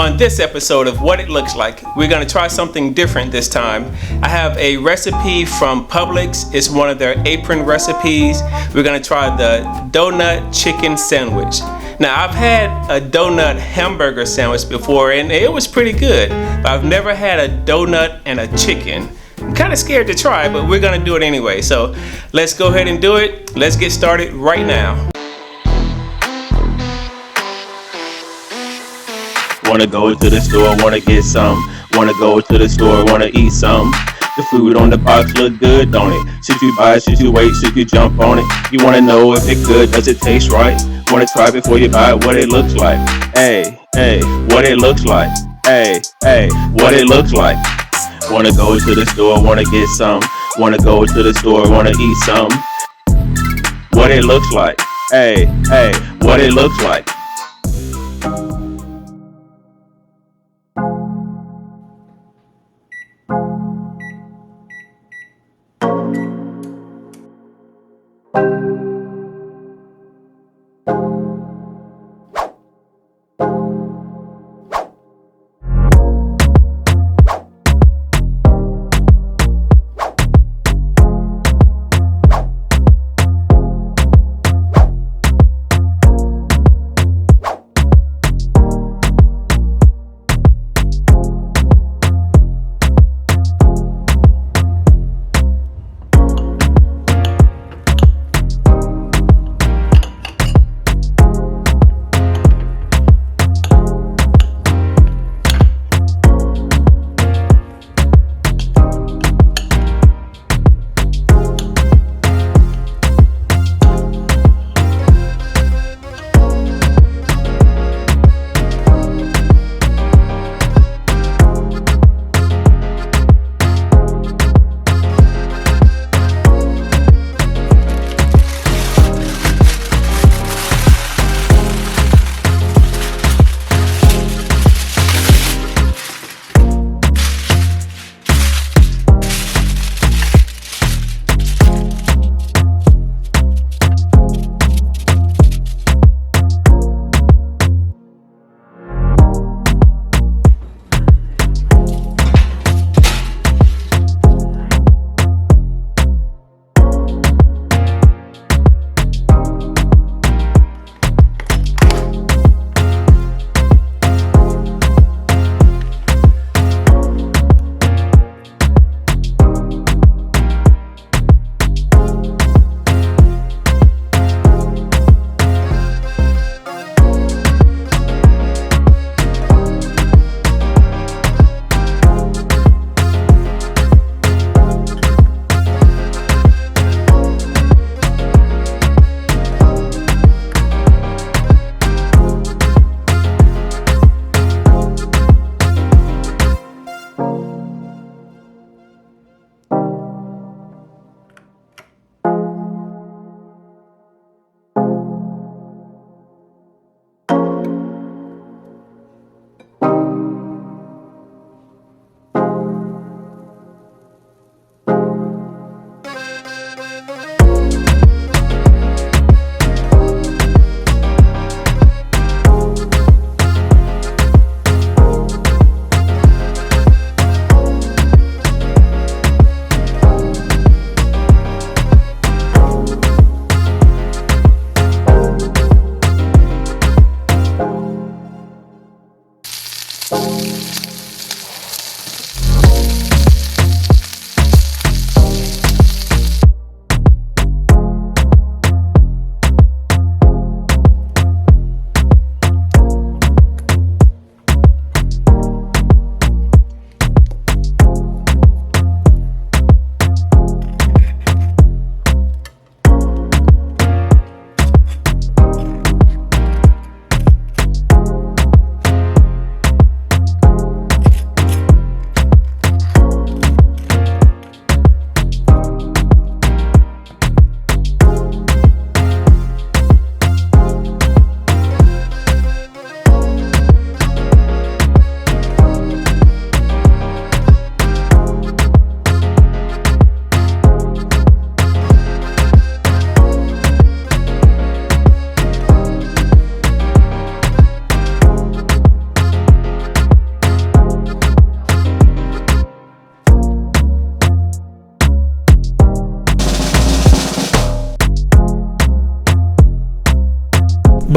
On this episode of What It Looks Like, we're going to try something different this time. I have a recipe from Publix. It's one of their apron recipes. We're going to try the donut chicken sandwich. Now, I've had a donut hamburger sandwich before and it was pretty good, but I've never had a donut and a chicken. I'm kind of scared to try, but we're going to do it anyway. So let's go ahead and do it. Let's get started right now. Wanna go to the store, wanna get some. Wanna go to the store, wanna eat some. The food on the box look good, don't it? Should you buy it, should you wait, should you jump on it? You wanna know if it good, does it taste right? Wanna try before you buy it, what it looks like. Hey, what it looks like. Hey, what it looks like. Wanna go to the store, wanna get some. Wanna go to the store, wanna eat some. What it looks like. Hey, what it looks like.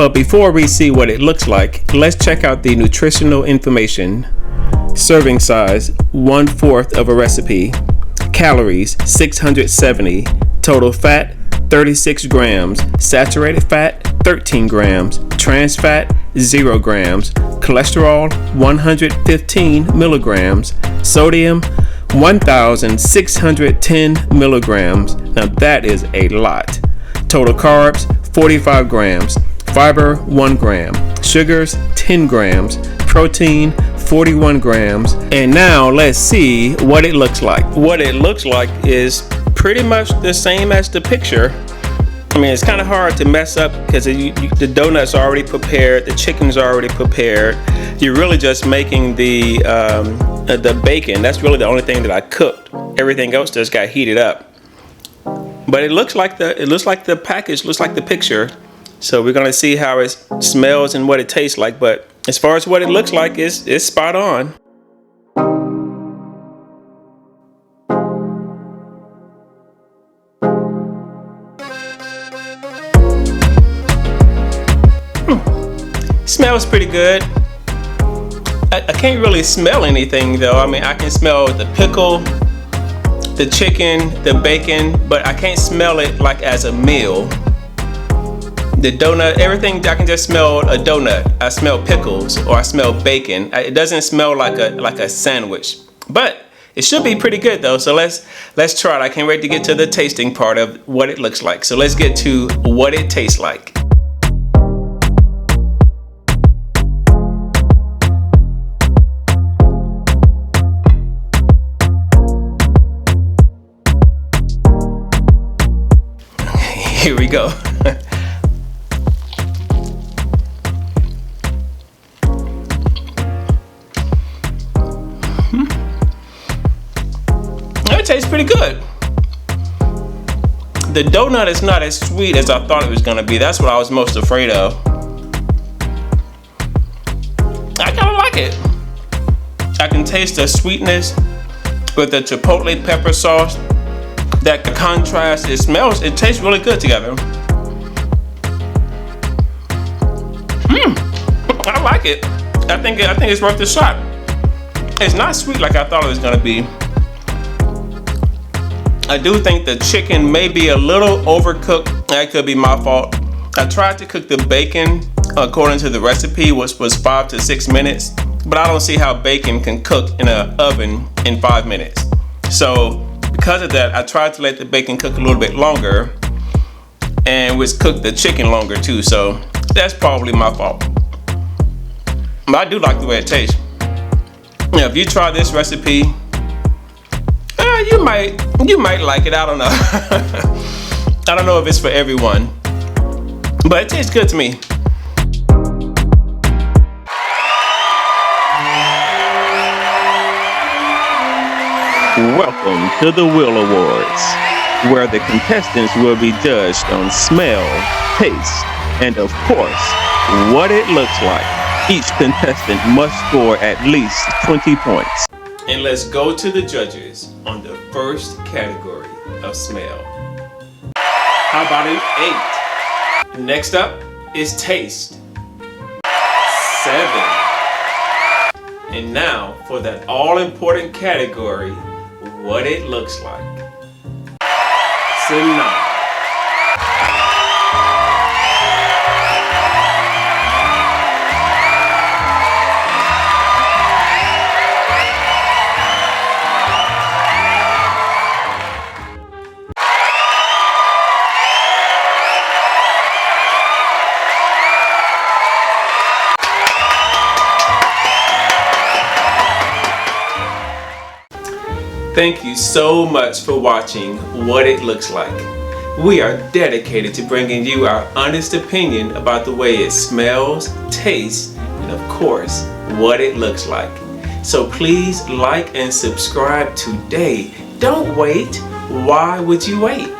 But before we see what it looks like, let's check out the nutritional information. Serving size, 1/4 of a recipe. Calories, 670. Total fat, 36 grams. Saturated fat, 13 grams. Trans fat, 0 grams. Cholesterol, 115 milligrams. Sodium, 1,610 milligrams. Now that is a lot. Total carbs, 45 grams. Fiber, 1 gram. Sugars, 10 grams. Protein, 41 grams. And now let's see what it looks like. What it looks like is pretty much the same as the picture. I mean, it's kind of hard to mess up because the donut's already prepared, the chicken's already prepared. You're really just making the bacon. That's really the only thing that I cooked. Everything else just got heated up. But it looks like the package looks like the picture. So we're gonna see how it smells and what it tastes like. But as far as what it looks like, it's spot on. Smells pretty good. I can't really smell anything though. I mean, I can smell the pickle, the chicken, the bacon, but I can't smell it like as a meal. The donut, everything, I can just smell a donut. I smell pickles or I smell bacon. It doesn't smell like a sandwich, but it should be pretty good though. So let's try it. I can't wait to get to the tasting part of what it looks like. So let's get to what it tastes like. Here we go. It tastes pretty good. The donut is not as sweet as I thought it was gonna be. That's what I was most afraid of. I kinda like it. I can taste the sweetness with the chipotle pepper sauce. That contrast, it tastes really good together. I like it. I think it's worth a shot. It's not sweet like I thought it was gonna be. I do think the chicken may be a little overcooked. That could be my fault. I tried to cook the bacon according to the recipe, which was 5 to 6 minutes, but I don't see how bacon can cook in an oven in 5 minutes. So because of that, I tried to let the bacon cook a little bit longer and which cooked the chicken longer too. So that's probably my fault. But I do like the way it tastes. Now, if you try this recipe, you might like it. I don't know. I don't know if it's for everyone, but it tastes good to me. Welcome to the W.I.L.L Awards, where the contestants will be judged on smell, taste, and of course, what it looks like. Each contestant must score at least 20 points. And let's go to the judges on the first category of smell. How about an 8? Next up is taste. 7. And now for that all-important category, what it looks like. It's a 9. Thank you so much for watching What It Looks Like. We are dedicated to bringing you our honest opinion about the way it smells, tastes, and of course, what it looks like. So please like and subscribe today. Don't wait. Why would you wait?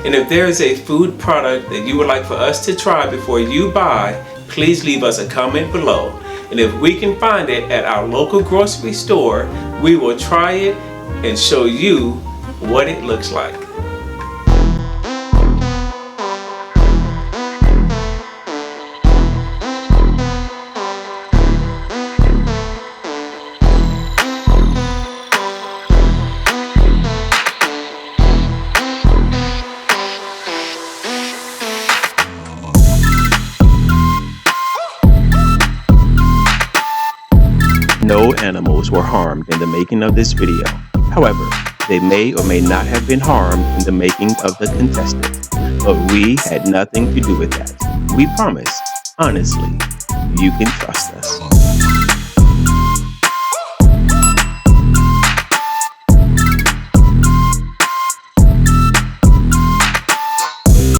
And if there is a food product that you would like for us to try before you buy, please leave us a comment below. And if we can find it at our local grocery store, we will try it and show you what it looks like. no animals were harmed in the making of this video. However, they may or may not have been harmed in the making of the contestant, but we had nothing to do with that. We promise, honestly, you can trust us.